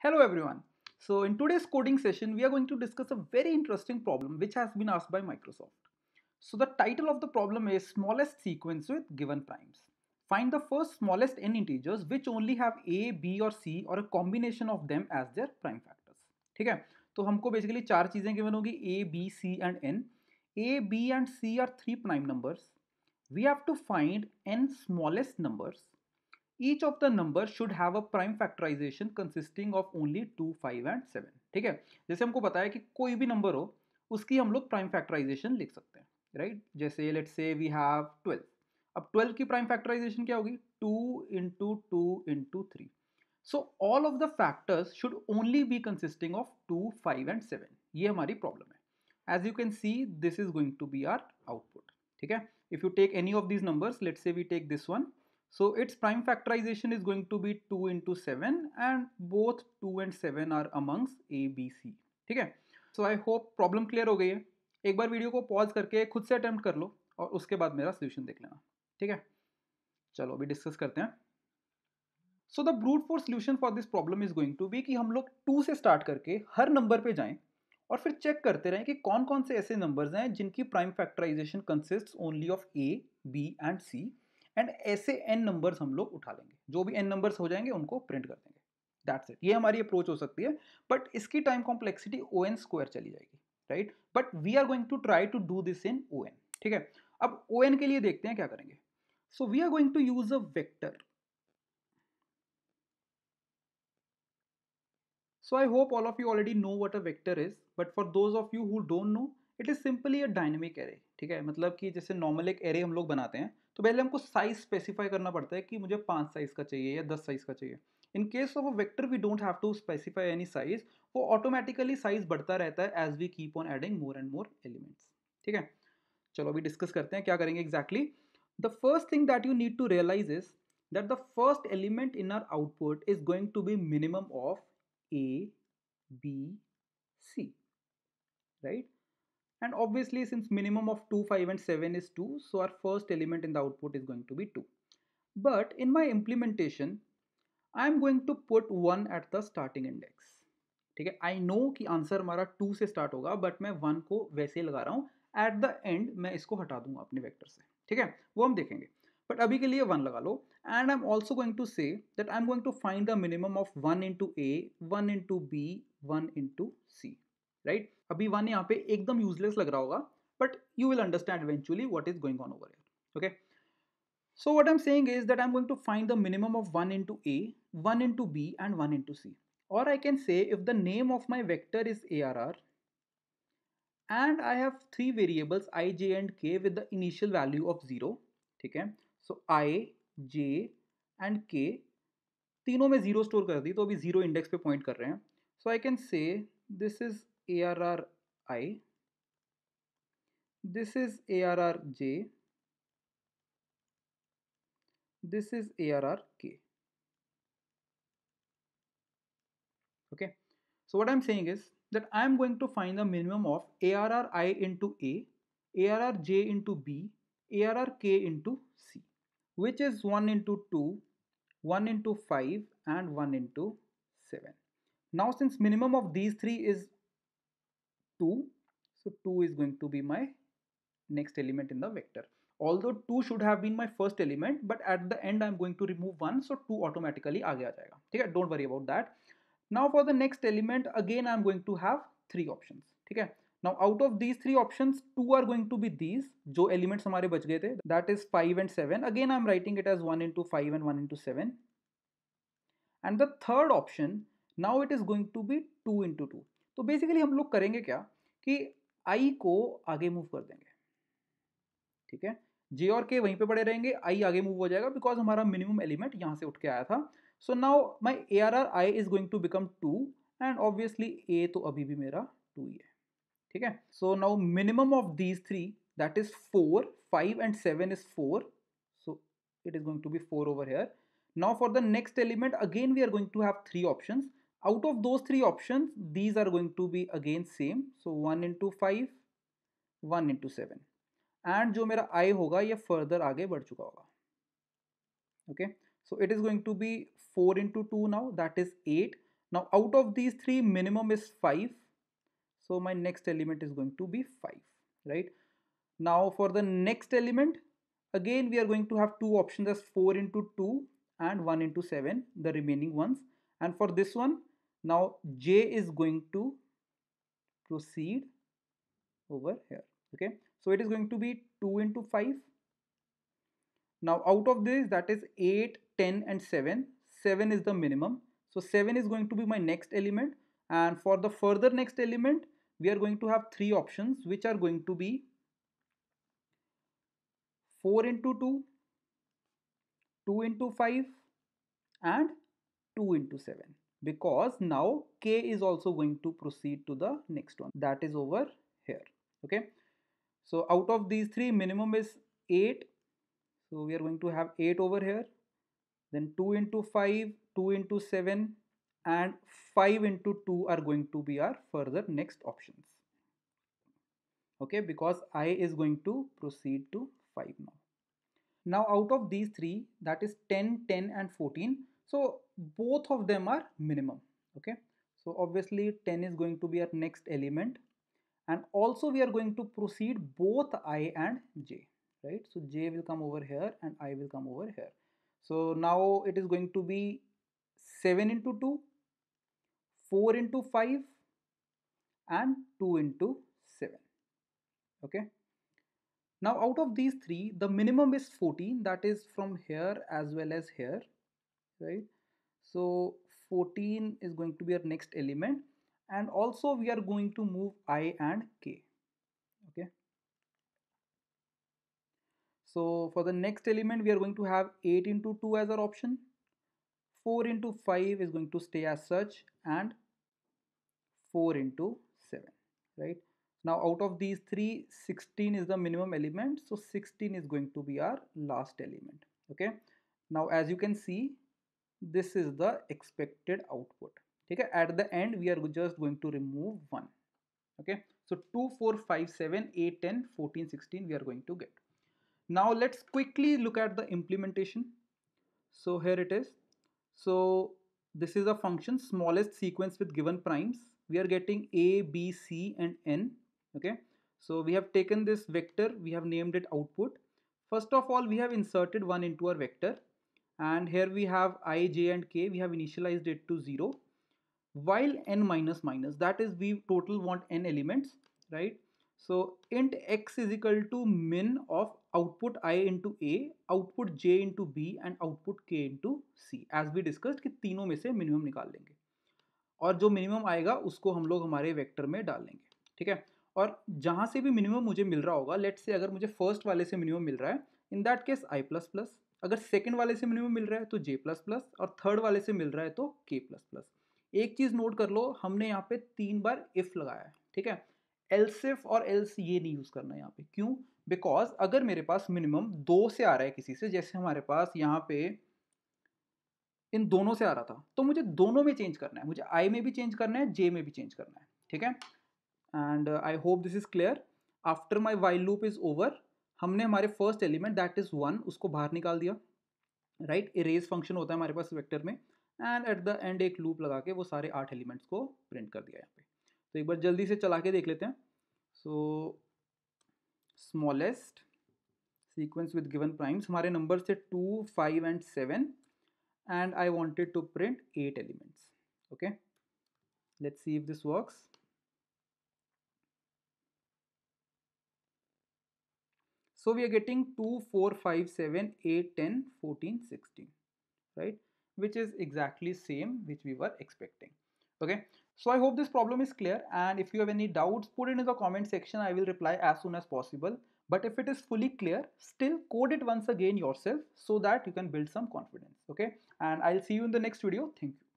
Hello everyone. So in today's coding session, we are going to discuss a very interesting problem which has been asked by Microsoft. So the title of the problem is smallest sequence with given primes. Find the first smallest n integers which only have a, b or c or a combination of them as their prime factors. ठीक है? तो हमको basically चार चीजें given होगी a, b, c and n. a, b and c are three prime numbers. We have to find n smallest numbers. Each of the numbers should have a prime factorization consisting of only 2, 5 and 7. ठीक है, जैसे हमको पता है कि कोई भी number हो उसकी हम लोग प्राइम फैक्टराइजेशन लिख सकते हैं, राइट? जैसे लेट्स से वी हैव 12. अब 12 की प्राइम फैक्टराइजेशन क्या होगी? 2 into 2 into 3. So all of the factors should only be consisting of 2, 5 and 7. ये हमारी प्रॉब्लम है. As you can see this is going to be our output. ठीक है, if you take any of these numbers, let's say we take this one. So its prime factorization is going to be 2 into 7 and both 2 and 7 are amongst A, B, C. ठीक है? So I hope problem clear हो गई है. एक बार video को pause करके खुद से अटेम्प्ट कर लो और उसके बाद मेरा सोल्यूशन देख लेना. ठीक है? चलो अभी डिस्कस करते हैं. So the brute force solution for this problem is going to be कि हम लोग 2 से स्टार्ट करके हर नंबर पे जाएं और फिर चेक करते रहें कि कौन कौन से ऐसे नंबर्स हैं जिनकी prime factorisation consist only of A, B and C. And ऐसे एन नंबर्स हम लोग उठा लेंगे. जो भी एन नंबर्स हो जाएंगे उनको प्रिंट कर देंगे. That's it. ये हमारी अप्रोच हो सकती है, बट इसकी time complexity O N square चली जाएगी, right? But we are going to try to do this in O N. ठीक है, अब ओ एन के लिए देखते हैं क्या करेंगे. So we are going to use a vector. So I hope all of you already know what a vector is, but for those of you who don't know, it is simply a dynamic array. ठीक है, मतलब कि जैसे normal एक array हम लोग बनाते हैं तो पहले हमको साइज स्पेसिफाई करना पड़ता है कि मुझे 5 साइज का चाहिए या 10 साइज का चाहिए. In case of a vector we don't have to specify any size. वो ऑटोमेटिकली साइज बढ़ता रहता है as we keep on adding more and more elements. ठीक है, चलो अभी डिस्कस करते हैं क्या करेंगे exactly. The first thing that you need to realise is that the first element in our output is going to be minimum of A, B, C, right? And obviously since minimum of 2, 5 and 7 is 2, so our first element in the output is going to be 2. But in my implementation, I am going to put 1 at the starting index. ठीक है, I know कि answer हमारा 2 से start होगा, but मैं 1 को वैसे ही लगा रहा हूँ. एट द एंड मैं इसको हटा दूंगा अपने वेक्टर से. ठीक है, वो हम देखेंगे, बट अभी के लिए 1 लगा लो. And I am also going to say that I am going to find the minimum of 1 into A, 1 into B, 1 into C. Right, अभी 1 यहाँ पे एकदम यूजलेस लग रहा होगा, but you will understand eventually what is going on over here. Okay, so what I'm saying is that I'm going to find the minimum of 1 into A, 1 into B and 1 into C. Or I can say if the name of my vector is ARR and I have three variables I, J and K with the initial value of 0. ठीक है, so I, J and K तीनों में 0 store कर दी तो अभी 0 index पे point कर रहे हैं. So I can say this is ARR I, this is ARR J, this is ARR K. Okay, so what I'm saying is that I'm going to find the minimum of ARR I into A, ARR J into B, ARR K into C, which is 1 into 2, 1 into 5 and 1 into 7. Now since minimum of these three is 2, so 2 is going to be my next element in the vector. Although 2 should have been my first element, but at the end I'm going to remove 1, so 2 automatically आगे आ जाएगा. ठीक है, don't worry about that. Now for the next element, again I'm going to have 3 options. ठीक है, now out of these 3 options, 2 are going to be these जो elements हमारे बच गए थे, that is 5 and 7. Again I'm writing it as 1 into 5 and 1 into 7. And the third option, now it is going to be 2 into 2. तो basically हम लोग करेंगे क्या कि I को आगे मूव कर देंगे. ठीक है, J और K वहीं पे पड़े रहेंगे, I आगे मूव हो जाएगा बिकॉज हमारा मिनिमम एलिमेंट यहाँ से उठ के आया था. So now my ARR I is going to become 2 and obviously A तो अभी भी मेरा 2 ही है. ठीक है, so now minimum of these three that is 4, 5 and 7 is 4, so it is going to be 4 over here. Now for the next element again we are going to have 3 options. Out of those 3 options these are going to be again same, so 1 into 5, 1 into 7. And जो मेरा आई होगा ये further आगे बढ़ चुका होगा. Okay, so it is going to be 4 into 2 now, that is 8. Now out of these three, minimum is 5. So my next element is going to be 5, right? Now for the next element, again we are going to have two options as 4 into 2 and 1 into 7, the remaining ones. And for this one, now j is going to proceed over here. Okay, so it is going to be 2 into 5. Now out of this, that is 8, 10 and 7. 7 is the minimum. So 7 is going to be my next element. And for the further next element, we are going to have three options, which are going to be 4 into 2, 2 into 5 and 2 into 7, because now k is also going to proceed to the next one, that is over here. Okay, so out of these three, minimum is 8, so we are going to have 8 over here, then 2 into 5, 2 into 7 and 5 into 2 are going to be our further next options. Okay, because I is going to proceed to 5 now. Now out of these three, that is 10, 10 and 14. So both of them are minimum. Okay. So obviously 10 is going to be our next element. And also we are going to proceed both I and j, right? So j will come over here and I will come over here. So now it is going to be 7 into 2, 4 into 5 and 2 into 7. Okay. Now out of these three, the minimum is 14, that is from here as well as here, right? So 14 is going to be our next element, and also we are going to move I and k. Okay. So for the next element, we are going to have 8 into 2 as our option, 4 into 5 is going to stay as such, and 4 into 7, right? Now out of these three, 16 is the minimum element, so 16 is going to be our last element. Okay, now as you can see, this is the expected output. Okay, at the end we are just going to remove 1. Okay, so 2, 4, 5, 7, 8, 10, 14, 16 we are going to get. Now let's quickly look at the implementation. So here it is. So this is a function, smallest sequence with given primes. We are getting a, b, c and n. Okay, so we have taken this vector, we have named it output. First of all, we have inserted 1 into our vector, and here we have I, j and k, we have initialized it to 0, while n minus minus, that is we total want n elements, right? So int x is equal to min of output I into a, output j into b and output k into c, as we discussed कि तीनों में से minimum निकाल लेंगे और जो minimum आएगा उसको हम लोग हमारे वेक्टर में डाल लेंगे. ठीक है, और जहां से भी मिनिमम मुझे मिल रहा होगा, लेट्स से अगर मुझे फर्स्ट वाले से मिनिमम मिल रहा है, in that case I plus plus, अगर सेकंड वाले से मिनिमम मिल रहा है तो जे प्लस प्लस, और थर्ड वाले से मिल रहा है तो के प्लस प्लस. एक चीज नोट कर लो, हमने यहाँ पे 3 बार इफ लगाया है. ठीक है, एल्स इफ और एल्स ये नहीं यूज करना है यहाँ पे. क्यों? बिकॉज अगर मेरे पास मिनिमम 2 से आ रहा है किसी से, जैसे हमारे पास यहाँ पे इन दोनों से आ रहा था, तो मुझे दोनों में चेंज करना है, मुझे आई में भी चेंज करना है, जे में भी चेंज करना है. ठीक है, and I hope this is clear. After my while loop is over, हमने हमारे फर्स्ट एलिमेंट दैट इज 1 उसको बाहर निकाल दिया, राइट? इरेज फंक्शन होता है हमारे पास वेक्टर में, एंड एट द एंड एक लूप लगा के वो सारे 8 एलिमेंट्स को प्रिंट कर दिया यहाँ पे. तो एक बार जल्दी से चला के देख लेते हैं. सो smallest sequence with given primes, हमारे नंबर से 2, 5 and 7, and I wanted to print 8 elements. Okay, let's see if this works. So we are getting 2, 4, 5, 7, 8, 10, 14, 16, right? Which is exactly same which we were expecting. Okay, so I hope this problem is clear, and if you have any doubts, put it in the comment section. I will reply as soon as possible. But if it is fully clear, still code it once again yourself so that you can build some confidence. Okay, and I'll see you in the next video. Thank you.